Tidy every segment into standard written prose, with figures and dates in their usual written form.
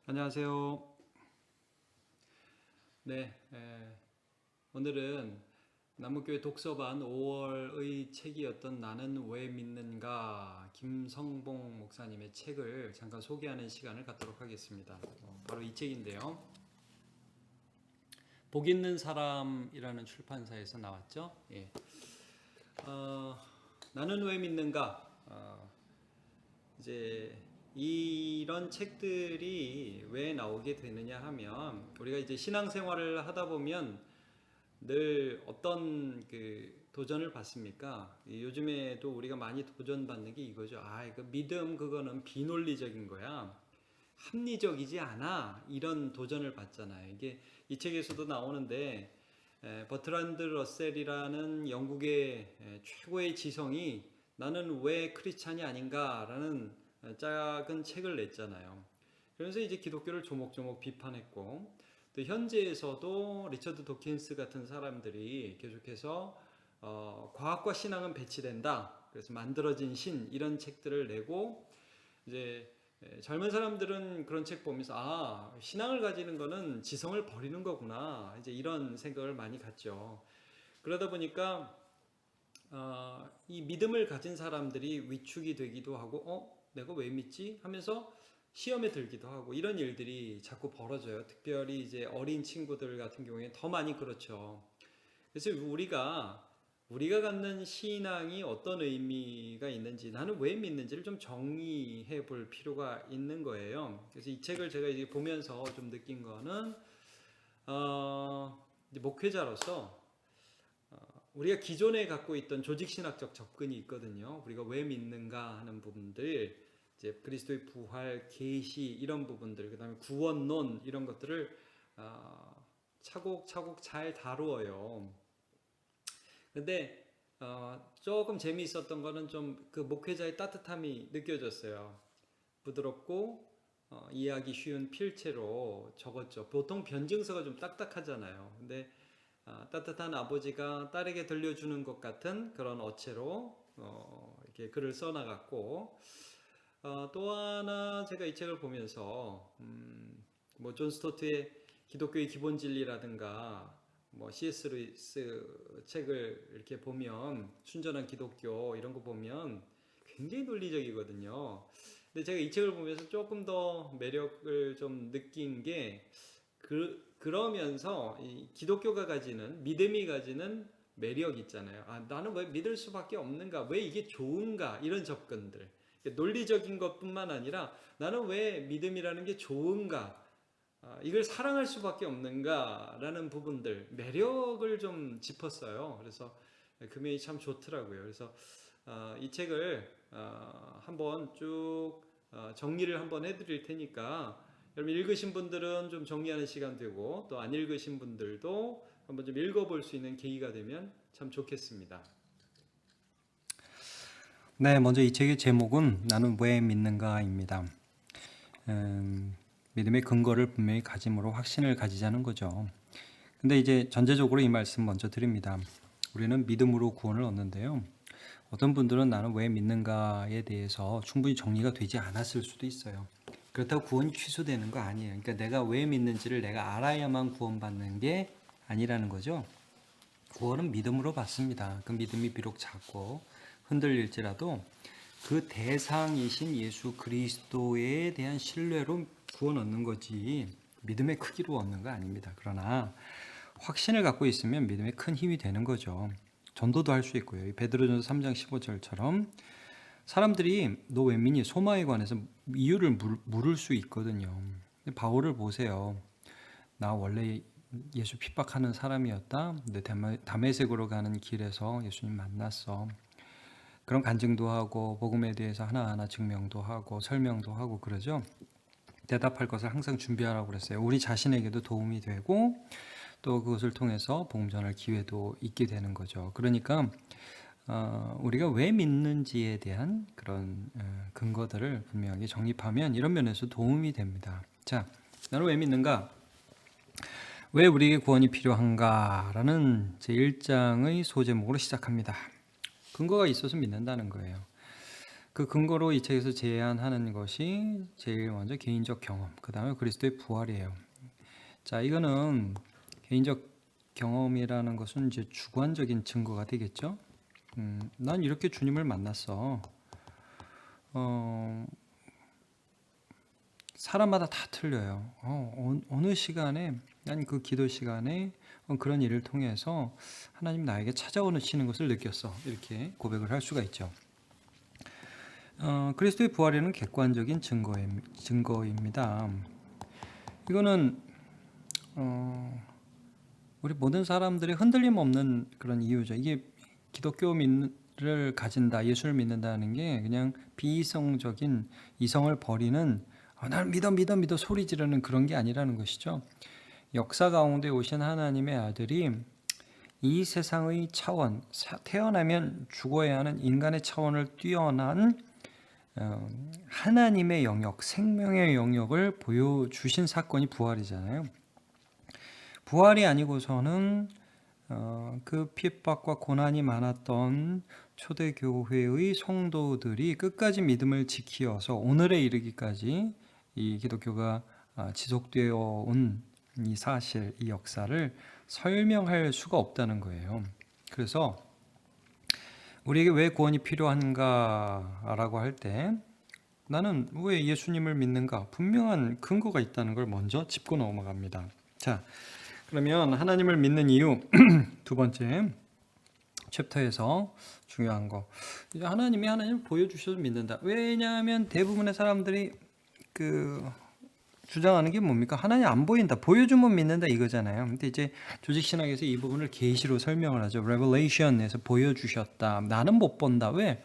안녕하세요. 네, 오늘은 남문교회 독서반 5월의 책이었던 나는 왜 믿는가 김성봉 목사님의 책을 잠깐 소개하는 시간을 갖도록 하겠습니다. 바로 이 책인데요. 복 있는 사람이라는 출판사에서 나왔죠. 예. 나는 왜 믿는가? 이제 이런 책들이 왜 나오게 되느냐 하면 우리가 이제 신앙생활을 하다 보면 늘 어떤 도전을 받습니까? 요즘에도 우리가 많이 도전받는 게 이거죠. 그 믿음 그거는 비논리적인 거야. 합리적이지 않아. 이런 도전을 받잖아요. 이게 이 책에서도 나오는데 버트란드 러셀이라는 영국의 최고의 지성이 나는 왜 크리스찬이 아닌가라는 작은 책을 냈잖아요. 그래서 이제 기독교를 조목조목 비판했고 또 현재에서도 리처드 도킨스 같은 사람들이 계속해서 과학과 신앙은 배치된다. 그래서 만들어진 신 이런 책들을 내고 이제 젊은 사람들은 그런 책 보면서 신앙을 가지는 거는 지성을 버리는 거구나. 이제 이런 생각을 많이 갖죠. 그러다 보니까 이 믿음을 가진 사람들이 위축이 되기도 하고 내가 왜 믿지? 하면서 시험에 들기도 하고 이런 일들이 자꾸 벌어져요. 특별히 이제 어린 친구들 같은 경우에 더 많이 그렇죠. 그래서 우리가 갖는 신앙이 어떤 의미가 있는지, 나는 왜 믿는지를 좀 정의해 볼 필요가 있는 거예요. 그래서 이 책을 제가 이제 보면서 좀 느낀 거는 이제 목회자로서 우리가 기존에 갖고 있던 조직신학적 접근이 있거든요. 우리가 왜 믿는가 하는 부분들, 이제 그리스도의 부활, 계시 이런 부분들, 그 다음에 구원론 이런 것들을 차곡차곡 잘 다루어요. 근데 조금 재미있었던 거는 좀 그 목회자의 따뜻함이 느껴졌어요. 부드럽고 이해하기 쉬운 필체로 적었죠. 보통 변증서가 좀 딱딱하잖아요. 근데 따뜻한 아버지가 딸에게 들려주는 것 같은 그런 어체로 이렇게 글을 써나갔고 또 하나 제가 이 책을 보면서 뭐 존 스토트의 기독교의 기본 진리라든가 뭐 C.S. 루이스 책을 이렇게 보면 순전한 기독교 이런 거 보면 굉장히 논리적이거든요. 근데 제가 이 책을 보면서 조금 더 매력을 좀 느낀 게 그러면서 이 기독교가 가지는 믿음이 가지는 매력 있잖아요. 나는 왜 믿을 수밖에 없는가? 왜 이게 좋은가? 이런 접근들. 논리적인 것뿐만 아니라 나는 왜 믿음이라는 게 좋은가? 이걸 사랑할 수밖에 없는가라는 부분들 매력을 좀 짚었어요. 그래서 그 면이 참 좋더라고요. 그래서 이 책을 한번 쭉 정리를 한번 해드릴 테니까 여러분 읽으신 분들은 좀 정리하는 시간 되고 또 안 읽으신 분들도 한번 좀 읽어볼 수 있는 계기가 되면 참 좋겠습니다. 네, 먼저 이 책의 제목은 나는 왜 믿는가입니다. 믿음의 근거를 분명히 가짐으로 확신을 가지자는 거죠. 근데 이제 전제적으로 이 말씀 먼저 드립니다. 우리는 믿음으로 구원을 얻는데요. 어떤 분들은 나는 왜 믿는가에 대해서 충분히 정리가 되지 않았을 수도 있어요. 그렇다고 구원이 취소되는 거 아니에요. 그러니까 내가 왜 믿는지를 내가 알아야만 구원받는 게 아니라는 거죠. 구원은 믿음으로 받습니다. 그 믿음이 비록 작고 흔들릴지라도 그 대상이신 예수 그리스도에 대한 신뢰로 구원 얻는 거지 믿음의 크기로 얻는 거 아닙니다. 그러나 확신을 갖고 있으면 믿음에 큰 힘이 되는 거죠. 전도도 할 수 있고요. 베드로전서 3장 15절처럼 사람들이 너 왜 믿니? 소망에 관해서 이유를 물을 수 있거든요. 바울을 보세요. 나 원래 예수 핍박하는 사람이었다. 근데 다메섹으로 가는 길에서 예수님 만났어. 그런 간증도 하고 복음에 대해서 하나하나 증명도 하고 설명도 하고 그러죠. 대답할 것을 항상 준비하라고 그랬어요. 우리 자신에게도 도움이 되고 또 그것을 통해서 복음 전할 기회도 있게 되는 거죠. 그러니까 우리가 왜 믿는지에 대한 그런 근거들을 분명하게 정립하면 이런 면에서 도움이 됩니다. 자, 나는 왜 믿는가? 왜 우리에게 구원이 필요한가라는 제1장의 소제목으로 시작합니다. 근거가 있어서 믿는다는 거예요. 그 근거로 이 책에서 제안하는 것이 제일 먼저 개인적 경험, 그 다음에 그리스도의 부활이에요. 자, 이거는 개인적 경험이라는 것은 이제 주관적인 증거가 되겠죠. 난 이렇게 주님을 만났어. 사람마다 다 틀려요. 어느 시간에, 난 그 기도 시간에 그런 일을 통해서 하나님 나에게 찾아오시는 것을 느꼈어. 이렇게 고백을 할 수가 있죠. 그리스도의 부활에는 객관적인 증거입니다. 이거는 우리 모든 사람들이 흔들림 없는 그런 이유죠. 이게 기독교를 가진다, 예수를 믿는다는 게 그냥 비이성적인 이성을 버리는 날 믿어 소리 지르는 그런 게 아니라는 것이죠. 역사 가운데 오신 하나님의 아들이 이 세상의 차원, 태어나면 죽어야 하는 인간의 차원을 뛰어난 하나님의 영역, 생명의 영역을 보여주신 사건이 부활이잖아요. 부활이 아니고서는 그 핍박과 고난이 많았던 초대교회의 성도들이 끝까지 믿음을 지키어서 오늘에 이르기까지 이 기독교가 지속되어 온 이 사실, 이 역사를 설명할 수가 없다는 거예요. 그래서 우리에게 왜 구원이 필요한가라고 할 때 나는 왜 예수님을 믿는가? 분명한 근거가 있다는 걸 먼저 짚고 넘어갑니다. 자, 그러면 하나님을 믿는 이유 두 번째 챕터에서 중요한 거. 이제 하나님을 보여주셔서 믿는다. 왜냐하면 대부분의 사람들이 주장하는 게 뭡니까? 하나님 안 보인다. 보여주면 믿는다 이거잖아요. 근데 이제 조직신학에서 이 부분을 계시로 설명을 하죠. Revelation에서 보여주셨다. 나는 못 본다. 왜?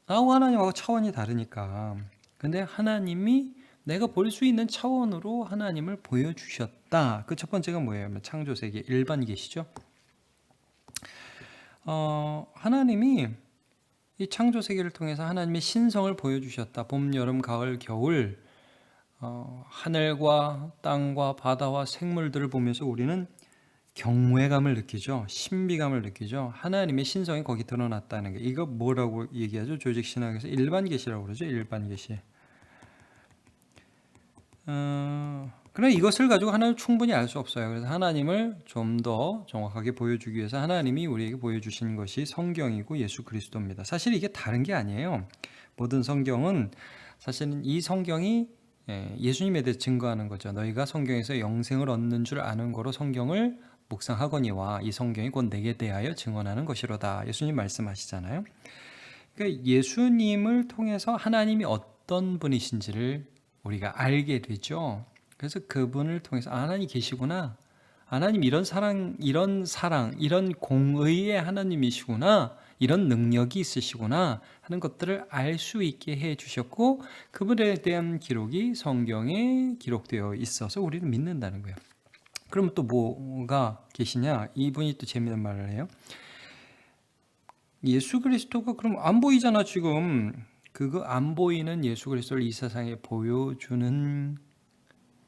나하고 하나님하고 차원이 다르니까. 근데 하나님이 내가 볼 수 있는 차원으로 하나님을 보여주셨다. 그 첫 번째가 뭐예요? 창조세계 일반 계시죠? 하나님이 이 창조세계를 통해서 하나님의 신성을 보여주셨다. 봄, 여름, 가을, 겨울 하늘과 땅과 바다와 생물들을 보면서 우리는 경외감을 느끼죠. 신비감을 느끼죠. 하나님의 신성이 거기 드러났다는 게 이거 뭐라고 얘기하죠? 조직신학에서 일반 계시라고 그러죠. 일반 계시. 그러나 이것을 가지고 하나님을 충분히 알 수 없어요. 그래서 하나님을 좀 더 정확하게 보여주기 위해서 하나님이 우리에게 보여주신 것이 성경이고 예수 그리스도입니다. 사실 이게 다른 게 아니에요. 모든 성경은 사실은 이 성경이 예수님에 대해 증거하는 거죠. 너희가 성경에서 영생을 얻는 줄 아는 거로 성경을 묵상하거니와 이 성경이 곧 내게 대하여 증언하는 것이로다. 예수님 말씀하시잖아요. 그러니까 예수님을 통해서 하나님이 어떤 분이신지를 우리가 알게 되죠. 그래서 그분을 통해서 하나님 계시구나. 하나님 이런 사랑, 이런 공의의 하나님이시구나. 이런 능력이 있으시구나 하는 것들을 알 수 있게 해 주셨고 그분에 대한 기록이 성경에 기록되어 있어서 우리는 믿는다는 거예요. 그럼 또 뭐가 계시냐? 이분이 또 재미있는 말을 해요. 예수 그리스도가 그럼 안 보이잖아 지금. 그거 안 보이는 예수 그리스도를 이 세상에 보여주는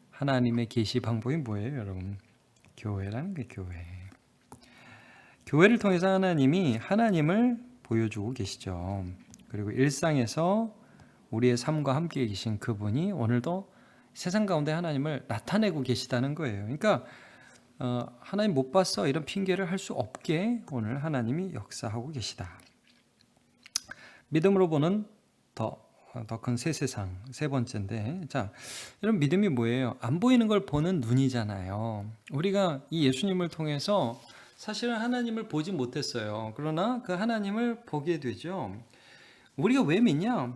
하나님의 계시 방법이 뭐예요, 여러분? 교회라는 게 교회. 교회를 통해서 하나님이 하나님을 보여주고 계시죠. 그리고 일상에서 우리의 삶과 함께 계신 그분이 오늘도 세상 가운데 하나님을 나타내고 계시다는 거예요. 그러니까 하나님 못 봤어 이런 핑계를 할 수 없게 오늘 하나님이 역사하고 계시다. 믿음으로 보는 더 큰 새 세상 세 번째인데, 자, 이런 믿음이 뭐예요? 안 보이는 걸 보는 눈이잖아요. 우리가 이 예수님을 통해서 사실은 하나님을 보지 못했어요. 그러나 그 하나님을 보게 되죠. 우리가 왜 믿냐?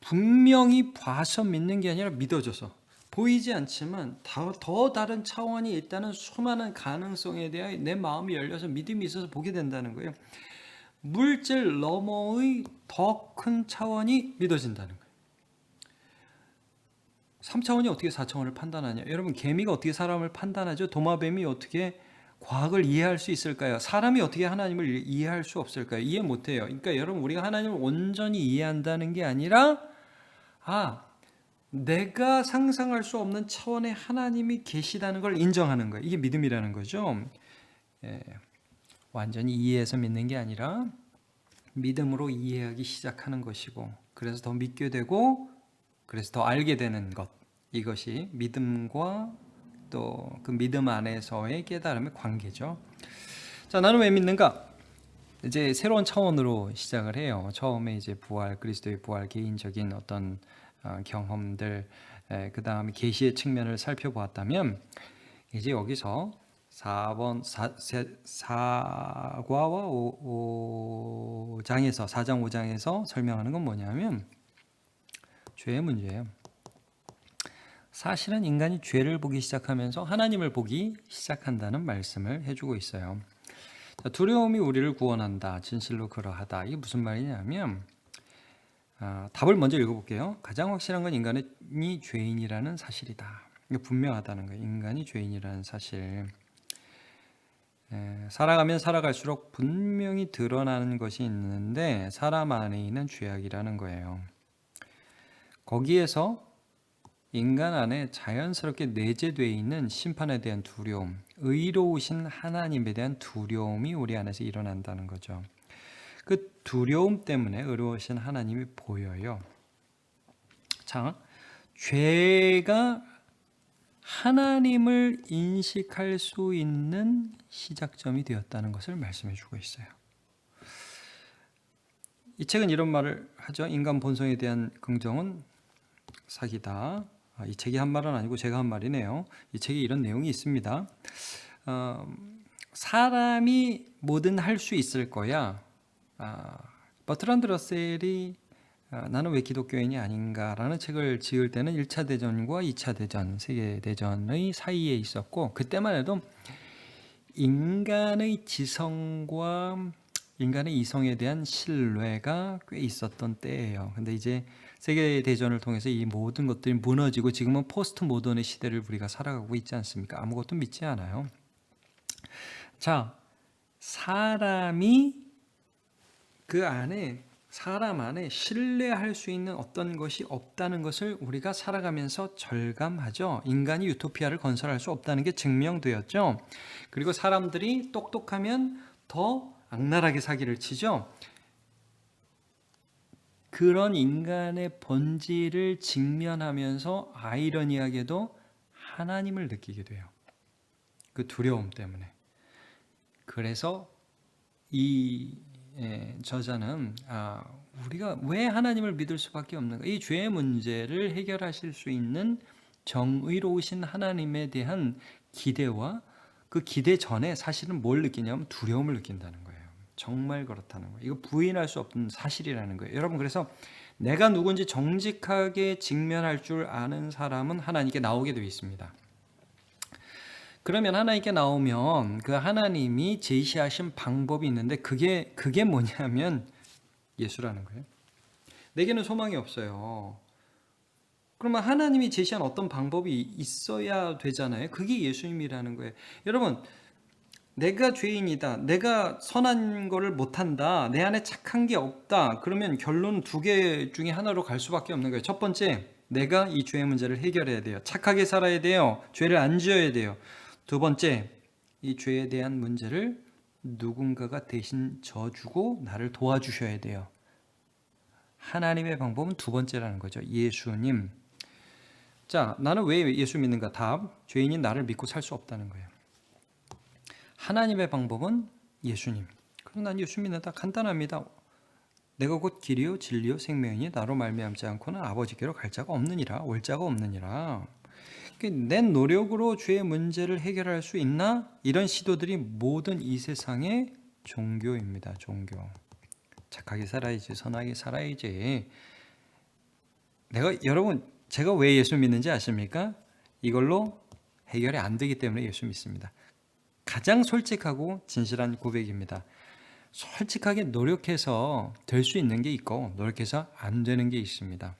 분명히 봐서 믿는 게 아니라 믿어져서. 보이지 않지만 더 다른 차원이 있다는 수많은 가능성에 대해 내 마음이 열려서 믿음이 있어서 보게 된다는 거예요. 물질 너머의 더 큰 차원이 믿어진다는 거예요. 3차원이 어떻게 4차원을 판단하냐? 여러분, 개미가 어떻게 사람을 판단하죠? 도마뱀이 어떻게 과학을 이해할 수 있을까요? 사람이 어떻게 하나님을 이해할 수 없을까요? 이해 못해요. 그러니까 여러분, 우리가 하나님을 온전히 이해한다는 게 아니라 내가 상상할 수 없는 차원의 하나님이 계시다는 걸 인정하는 거예요. 이게 믿음이라는 거죠. 완전히 이해해서 믿는 게 아니라 믿음으로 이해하기 시작하는 것이고, 그래서 더 믿게 되고, 그래서 더 알게 되는 것, 이것이 믿음과 또 그 믿음 안에서의 깨달음의 관계죠. 자, 나는 왜 믿는가? 이제 새로운 차원으로 시작을 해요. 처음에 이제 부활, 그리스도의 부활, 개인적인 어떤 경험들, 그 다음에 계시의 측면을 살펴보았다면, 이제 여기서 4과와 4장 5장에서 설명하는 건 뭐냐면 죄의 문제예요. 사실은 인간이 죄를 보기 시작하면서 하나님을 보기 시작한다는 말씀을 해주고 있어요. 두려움이 우리를 구원한다. 진실로 그러하다. 이게 무슨 말이냐면 답을 먼저 읽어볼게요. 가장 확실한 건 인간이 죄인이라는 사실이다. 이게 분명하다는 거예요. 인간이 죄인이라는 사실. 살아가면 살아갈수록 분명히 드러나는 것이 있는데 사람 안에 있는 죄악이라는 거예요. 거기에서 인간 안에 자연스럽게 내재되어 있는 심판에 대한 두려움, 의로우신 하나님에 대한 두려움이 우리 안에서 일어난다는 거죠. 그 두려움 때문에 의로우신 하나님이 보여요. 자, 죄가 하나님을 인식할 수 있는 시작점이 되었다는 것을 말씀해 주고 있어요. 이 책은 이런 말을 하죠. 인간 본성에 대한 긍정은 사기다. 이 책이 한 말은 아니고 제가 한 말이네요. 이 책에 이런 내용이 있습니다. 사람이 뭐든 할 수 있을 거야. 버트란드 러셀이 나는 왜 기독교인이 아닌가라는 책을 지을 때는 1차 대전과 2차 대전, 세계대전의 사이에 있었고, 그때만 해도 인간의 지성과 인간의 이성에 대한 신뢰가 꽤 있었던 때예요. 근데 이제 세계대전을 통해서 이 모든 것들이 무너지고 지금은 포스트 모던의 시대를 우리가 살아가고 있지 않습니까? 아무것도 믿지 않아요. 자, 사람이 그 안에 사람 안에 신뢰할 수 있는 어떤 것이 없다는 것을 우리가 살아가면서 절감하죠. 인간이 유토피아를 건설할 수 없다는 게 증명되었죠. 그리고 사람들이 똑똑하면 더 악랄하게 사기를 치죠. 그런 인간의 본질을 직면하면서 아이러니하게도 하나님을 느끼게 돼요. 그 두려움 때문에. 그래서 이 저자는 우리가 왜 하나님을 믿을 수밖에 없는가? 이 죄의 문제를 해결하실 수 있는 정의로우신 하나님에 대한 기대와 그 기대 전에 사실은 뭘 느끼냐면 두려움을 느낀다는 거예요. 정말 그렇다는 거예요. 이거 부인할 수 없는 사실이라는 거예요. 여러분, 그래서 내가 누군지 정직하게 직면할 줄 아는 사람은 하나님께 나오게 되어 있습니다. 그러면 하나님께 나오면 그 하나님이 제시하신 방법이 있는데 그게 뭐냐면 예수라는 거예요. 내게는 소망이 없어요. 그러면 하나님이 제시한 어떤 방법이 있어야 되잖아요. 그게 예수님이라는 거예요. 여러분, 내가 죄인이다. 내가 선한 거를 못한다. 내 안에 착한 게 없다. 그러면 결론 두 개 중에 하나로 갈 수밖에 없는 거예요. 첫 번째, 내가 이 죄의 문제를 해결해야 돼요. 착하게 살아야 돼요. 죄를 안 지어야 돼요. 두 번째, 이 죄에 대한 문제를 누군가가 대신 져주고 나를 도와주셔야 돼요. 하나님의 방법은 두 번째라는 거죠. 예수님. 자, 나는 왜 예수 믿는가? 답, 죄인인 나를 믿고 살 수 없다는 거예요. 하나님의 방법은 예수님. 그럼 난 예수 믿는다. 간단합니다. 내가 곧 길이요 진리요 생명이니 나로 말미암지 않고는 아버지께로 갈 자가 없느니라. 올 자가 없느니라. 내 노력으로 죄의 문제를 해결할 수 있나? 이런 시도들이 모든 이 세상의 종교입니다. 종교. 착하게 살아야지, 선하게 살아야지. 여러분, 제가 왜 예수 믿는지 아십니까? 이걸로 해결이 안 되기 때문에 예수 믿습니다. 가장 솔직하고 진실한 고백입니다. 솔직하게 노력해서 될 수 있는 게 있고 노력해서 안 되는 게 있습니다.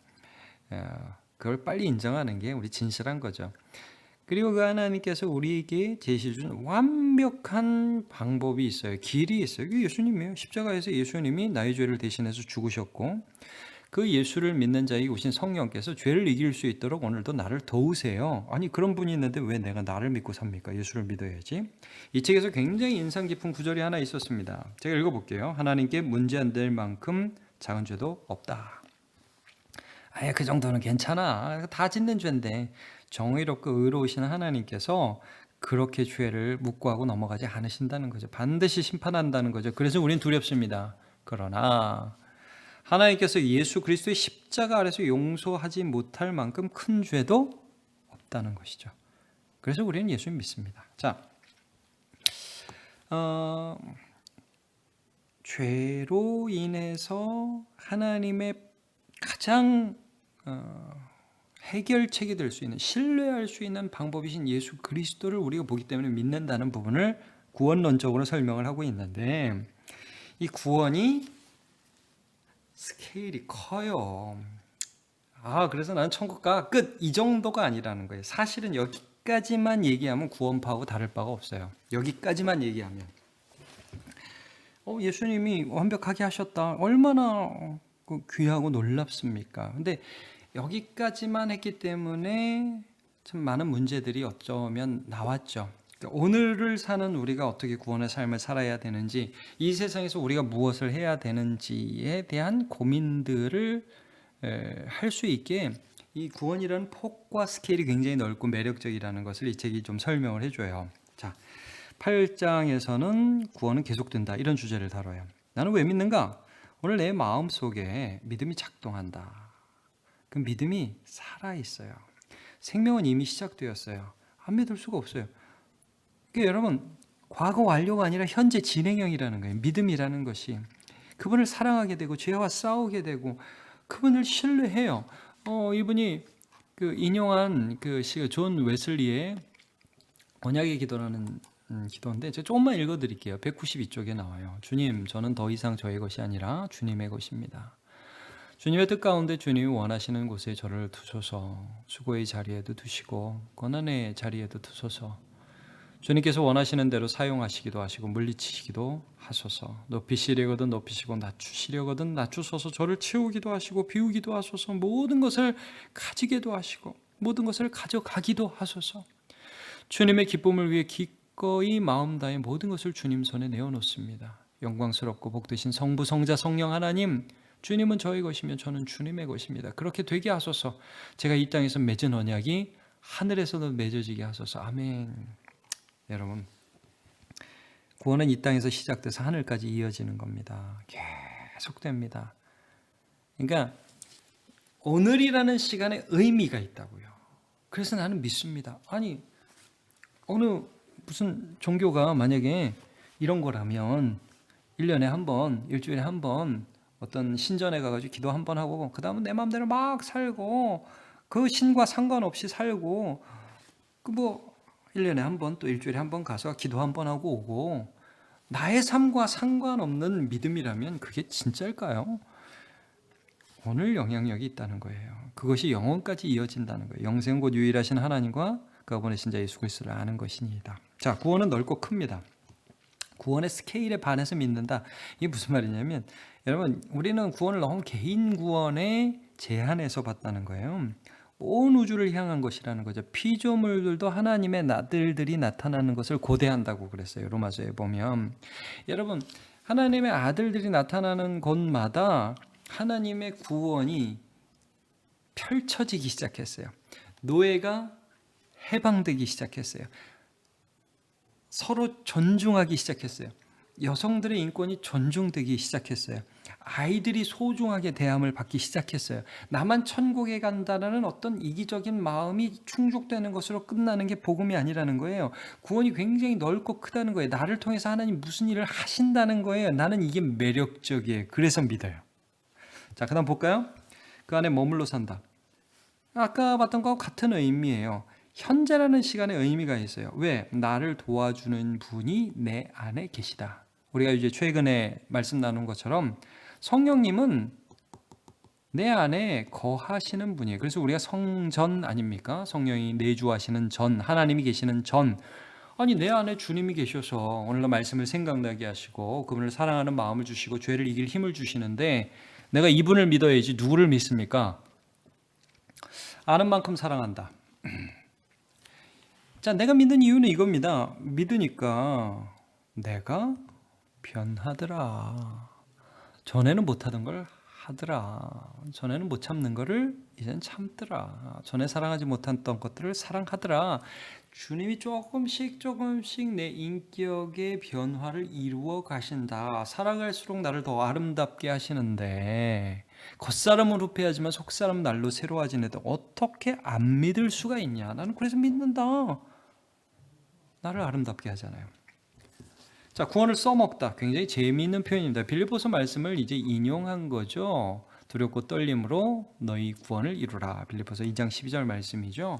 그걸 빨리 인정하는 게 우리 진실한 거죠. 그리고 그 하나님께서 우리에게 제시해 준 완벽한 방법이 있어요. 길이 있어요. 그게 예수님이에요. 십자가에서 예수님이 나의 죄를 대신해서 죽으셨고 그 예수를 믿는 자에게 오신 성령께서 죄를 이길 수 있도록 오늘도 나를 도우세요. 아니 그런 분이 있는데 왜 내가 나를 믿고 삽니까? 예수를 믿어야지. 이 책에서 굉장히 인상 깊은 구절이 하나 있었습니다. 제가 읽어볼게요. 하나님께 문제 안 될 만큼 작은 죄도 없다. 아예 그 정도는 괜찮아. 다 짓는 죄인데 정의롭고 의로우신 하나님께서 그렇게 죄를 묵고하고 넘어가지 않으신다는 거죠. 반드시 심판한다는 거죠. 그래서 우린 두렵습니다. 그러나 하나님께서 예수 그리스도의 십자가 아래서 용서하지 못할 만큼 큰 죄도 없다는 것이죠. 그래서 우리는 예수님 믿습니다. 자, 죄로 인해서 하나님의 가장 해결책이 될 수 있는, 신뢰할 수 있는 방법이신 예수 그리스도를 우리가 보기 때문에 믿는다는 부분을 구원론적으로 설명을 하고 있는데, 이 구원이 스케일이 커요. 그래서 나는 천국 가 끝, 이 정도가 아니라는 거예요. 사실은 여기까지만 얘기하면 구원파하고 다를 바가 없어요. 여기까지만 얘기하면 예수님이 완벽하게 하셨다, 얼마나 귀하고 놀랍습니까? 근데 여기까지만 했기 때문에 참 많은 문제들이 어쩌면 나왔죠. 그러니까 오늘을 사는 우리가 어떻게 구원의 삶을 살아야 되는지, 이 세상에서 우리가 무엇을 해야 되는지에 대한 고민들을 할 수 있게 이 구원이라는 폭과 스케일이 굉장히 넓고 매력적이라는 것을 이 책이 좀 설명을 해줘요. 자, 8장에서는 구원은 계속된다, 이런 주제를 다뤄요. 나는 왜 믿는가? 오늘 내 마음속에 믿음이 작동한다. 그 믿음이 살아있어요. 생명은 이미 시작되었어요. 안 믿을 수가 없어요. 그러니까 여러분, 과거 완료가 아니라 현재 진행형이라는 거예요. 믿음이라는 것이 그분을 사랑하게 되고 죄와 싸우게 되고 그분을 신뢰해요. 이분이 그 인용한 그 시가 존 웨슬리의 언약의 기도라는 기도인데 제가 조금만 읽어드릴게요. 192쪽에 나와요. 주님, 저는 더 이상 저의 것이 아니라 주님의 것입니다. 주님의 뜻 가운데 주님이 원하시는 곳에 저를 두소서. 수고의 자리에도 두시고 고난의 자리에도 두소서. 주님께서 원하시는 대로 사용하시기도 하시고 물리치시기도 하소서. 높이시려거든 높이시고 낮추시려거든 낮추소서. 저를 채우기도 하시고 비우기도 하소서. 모든 것을 가지게도 하시고 모든 것을 가져가기도 하소서. 주님의 기쁨을 위해 기꺼이 마음 다해 모든 것을 주님 손에 내어놓습니다. 영광스럽고 복되신 성부 성자 성령 하나님, 주님은 저의 것이며 저는 주님의 것입니다. 그렇게 되게 하소서. 제가 이 땅에서 맺은 언약이 하늘에서도 맺어지게 하소서. 아멘. 여러분, 구원은 이 땅에서 시작돼서 하늘까지 이어지는 겁니다. 계속됩니다. 그러니까 오늘이라는 시간에 의미가 있다고요. 그래서 나는 믿습니다. 아니, 어느 무슨 종교가 만약에 이런 거라면 1년에 한 번, 일주일에 한 번 어떤 신전에 가가지고 기도 한 번 하고 그 다음은 내 마음대로 막 살고 그 신과 상관없이 살고 그 뭐 1년에 한 번 또 일주일에 한 번 가서 기도 한 번 하고 오고 나의 삶과 상관없는 믿음이라면 그게 진짜일까요? 오늘 영향력이 있다는 거예요. 그것이 영원까지 이어진다는 거예요. 영생 곧 유일하신 하나님과 그가 보내신 자 예수 그리스도를 아는 것이니이다. 자, 구원은 넓고 큽니다. 구원의 스케일에 반해서 믿는다. 이게 무슨 말이냐면 여러분, 우리는 구원을 너무 개인 구원에 제한해서 봤다는 거예요. 온 우주를 향한 것이라는 거죠. 피조물들도 하나님의 아들들이 나타나는 것을 고대한다고 그랬어요. 로마서에 보면. 여러분, 하나님의 아들들이 나타나는 곳마다 하나님의 구원이 펼쳐지기 시작했어요. 노예가 해방되기 시작했어요. 서로 존중하기 시작했어요. 여성들의 인권이 존중되기 시작했어요. 아이들이 소중하게 대함을 받기 시작했어요. 나만 천국에 간다는 어떤 이기적인 마음이 충족되는 것으로 끝나는 게 복음이 아니라는 거예요. 구원이 굉장히 넓고 크다는 거예요. 나를 통해서 하나님 무슨 일을 하신다는 거예요. 나는 이게 매력적이에요. 그래서 믿어요. 자, 그 다음 볼까요? 그 안에 머물러 산다. 아까 봤던 거하고 같은 의미예요. 현재라는 시간에 의미가 있어요. 왜? 나를 도와주는 분이 내 안에 계시다. 우리가 이제 최근에 말씀 나눈 것처럼 성령님은 내 안에 거하시는 분이에요. 그래서 우리가 성전 아닙니까? 성령이 내주하시는 전, 하나님이 계시는 전. 아니, 내 안에 주님이 계셔서 오늘날 말씀을 생각나게 하시고 그분을 사랑하는 마음을 주시고 죄를 이길 힘을 주시는데 내가 이분을 믿어야지 누구를 믿습니까? 아는 만큼 사랑한다. 자, 내가 믿는 이유는 이겁니다. 믿으니까 내가 변하더라. 전에는 못하던 걸 하더라. 전에는 못 참는 거를 이젠 참더라. 전에 사랑하지 못했던 것들을 사랑하더라. 주님이 조금씩 내 인격의 변화를 이루어 가신다. 살아갈수록 나를 더 아름답게 하시는데 겉사람은 후패하지만 속사람 날로 새로워지는데 어떻게 안 믿을 수가 있냐. 나는 그래서 믿는다. 나를 아름답게 하잖아요. 자, 구원을 써먹다. 굉장히 재미있는 표현입니다. 빌립보서 말씀을 이제 인용한 거죠. 두렵고 떨림으로 너희 구원을 이루라. 빌립보서 2장 12절 말씀이죠.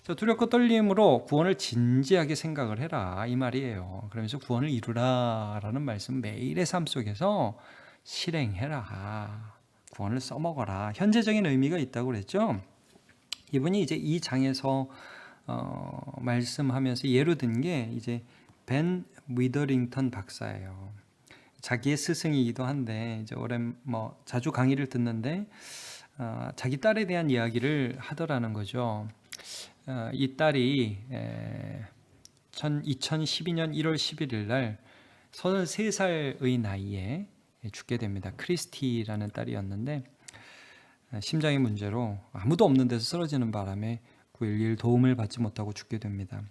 자, 두렵고 떨림으로 구원을 진지하게 생각을 해라. 이 말이에요. 그러면서 구원을 이루라라는 말씀 매일의 삶 속에서 실행해라. 구원을 써먹어라. 현재적인 의미가 있다고 그랬죠. 이분이 이제 이 장에서 말씀하면서 예로 든 게 이제 벤 위더링턴 박사예요. 자기의 스승이기도 한데 이제 오래 자주 강의를 듣는데 자기 딸에 대한 이야기를 하더라는 거죠. 이 딸이 2012년 1월 11일 날 33살의 나이에 죽게 됩니다. 크리스티라는 딸이었는데 심장의 문제로 아무도 없는 데서 쓰러지는 바람에 911 도움을 받지 못하고 죽게 됩니다.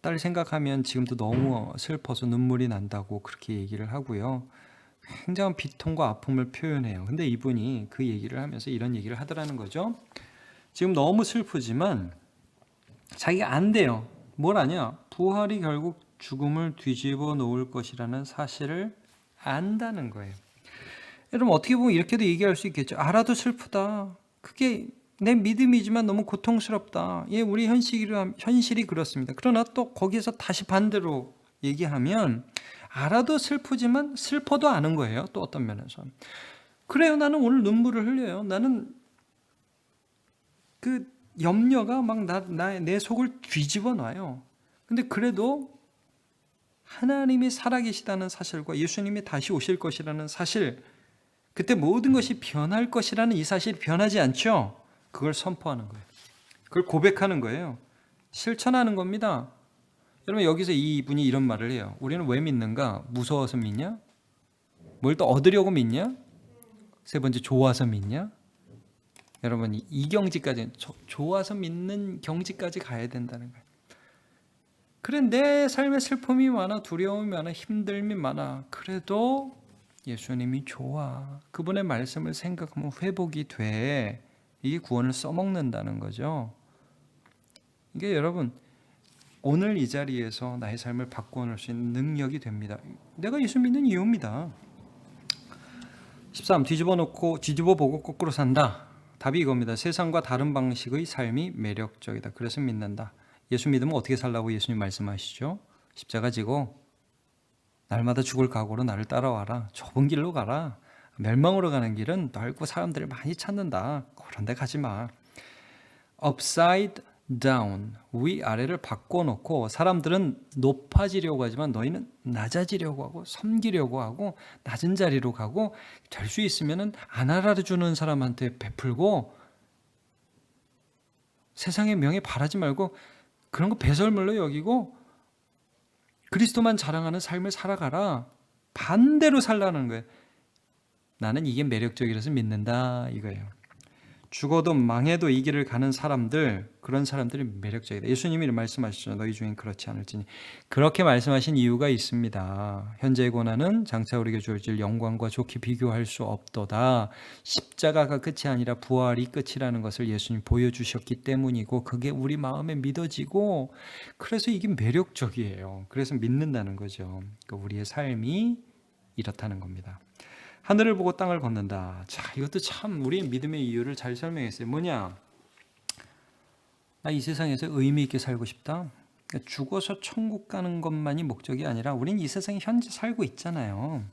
딸 생각하면 지금도 너무 슬퍼서 눈물이 난다고 그렇게 얘기를 하고요. 굉장한 비통과 아픔을 표현해요. 근데 이분이 그 얘기를 하면서 이런 얘기를 하더라는 거죠. 지금 너무 슬프지만 자기가 안 돼요. 뭘 아냐? 부활이 결국 죽음을 뒤집어 놓을 것이라는 사실을 안다는 거예요. 여러분 어떻게 보면 이렇게도 얘기할 수 있겠죠. 알아도 슬프다. 그게 내 믿음이지만 너무 고통스럽다. 예, 우리 현실이 그렇습니다. 그러나 또 거기에서 다시 반대로 얘기하면 알아도 슬프지만 슬퍼도 아는 거예요. 또 어떤 면에서. 그래요. 나는 오늘 눈물을 흘려요. 나는 그 염려가 막 내 속을 뒤집어 놔요. 근데 그래도 하나님이 살아계시다는 사실과 예수님이 다시 오실 것이라는 사실, 그때 모든 것이 변할 것이라는 이 사실이 변하지 않죠. 그걸 선포하는 거예요. 그걸 고백하는 거예요. 실천하는 겁니다. 여러분 여기서 이분이 이런 말을 해요. 우리는 왜 믿는가? 무서워서 믿냐? 뭘 또 얻으려고 믿냐? 세 번째, 좋아서 믿냐? 여러분 이 경지까지, 좋아서 믿는 경지까지 가야 된다는 거예요. 그래, 내 삶에 슬픔이 많아, 두려움이 많아, 힘듦이 많아. 그래도 예수님이 좋아. 그분의 말씀을 생각하면 회복이 돼. 이게 구원을 써먹는다는 거죠. 이게 여러분 오늘 이 자리에서 나의 삶을 바꿔놓을 수 있는 능력이 됩니다. 내가 예수 믿는 이유입니다. 13. 뒤집어보고 거꾸로 산다. 답이 이겁니다. 세상과 다른 방식의 삶이 매력적이다. 그래서 믿는다. 예수 믿으면 어떻게 살라고 예수님 말씀하시죠? 십자가 지고 날마다 죽을 각오로 나를 따라와라. 좁은 길로 가라. 멸망으로 가는 길은 넓고 사람들을 많이 찾는다. 그런 데 가지 마. upside down, 위아래를 바꿔놓고 사람들은 높아지려고 하지만 너희는 낮아지려고 하고 섬기려고 하고 낮은 자리로 가고 될 수 있으면 안 알아주는 사람한테 베풀고 세상의 명예 바라지 말고 그런 거 배설물로 여기고 그리스도만 자랑하는 삶을 살아가라. 반대로 살라는 거예요. 나는 이게 매력적이라서 믿는다 이거예요. 죽어도 망해도 이 길을 가는 사람들, 그런 사람들이 매력적이다. 예수님이 말씀하시죠. 너희 중엔 그렇지 않을지니. 그렇게 말씀하신 이유가 있습니다. 현재의 고난은 장차 우리에게 주어질 영광과 좋게 비교할 수 없도다. 십자가가 끝이 아니라 부활이 끝이라는 것을 예수님이 보여주셨기 때문이고 그게 우리 마음에 믿어지고 그래서 이게 매력적이에요. 그래서 믿는다는 거죠. 그러니까 우리의 삶이 이렇다는 겁니다. 하늘을 보고 땅을 걷는다. 자, 이것도 참 우리의 믿음의 이유를 잘 설명했어요. 뭐냐? 나 이 세상에서 의미 있게 살고 싶다. 그러니까 죽어서 천국 가는 것만이 목적이 아니라 우린 이 세상에 현재 살고 있잖아요.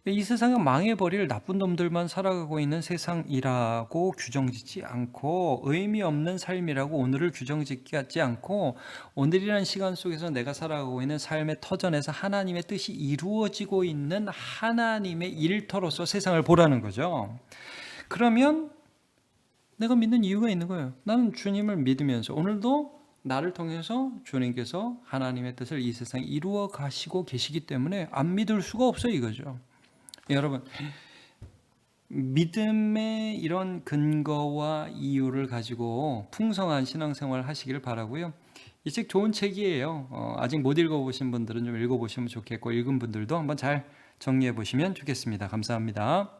이 세상은 망해버릴 나쁜 놈들만 살아가고 있는 세상이라고 규정짓지 않고, 의미 없는 삶이라고 오늘을 규정짓지 않고, 오늘이라는 시간 속에서 내가 살아가고 있는 삶의 터전에서 하나님의 뜻이 이루어지고 있는 하나님의 일터로서 세상을 보라는 거죠. 그러면 내가 믿는 이유가 있는 거예요. 나는 주님을 믿으면서 오늘도 나를 통해서 주님께서 하나님의 뜻을 이 세상에 이루어 가시고 계시기 때문에 안 믿을 수가 없어요, 이거죠. 여러분, 믿음의 이런 근거와 이유를 가지고 풍성한 신앙생활 하시길 바라고요. 이 책 좋은 책이에요. 아직 못 읽어보신 분들은 좀 읽어보시면 좋겠고, 읽은 분들도 한번 잘 정리해 보시면 좋겠습니다. 감사합니다.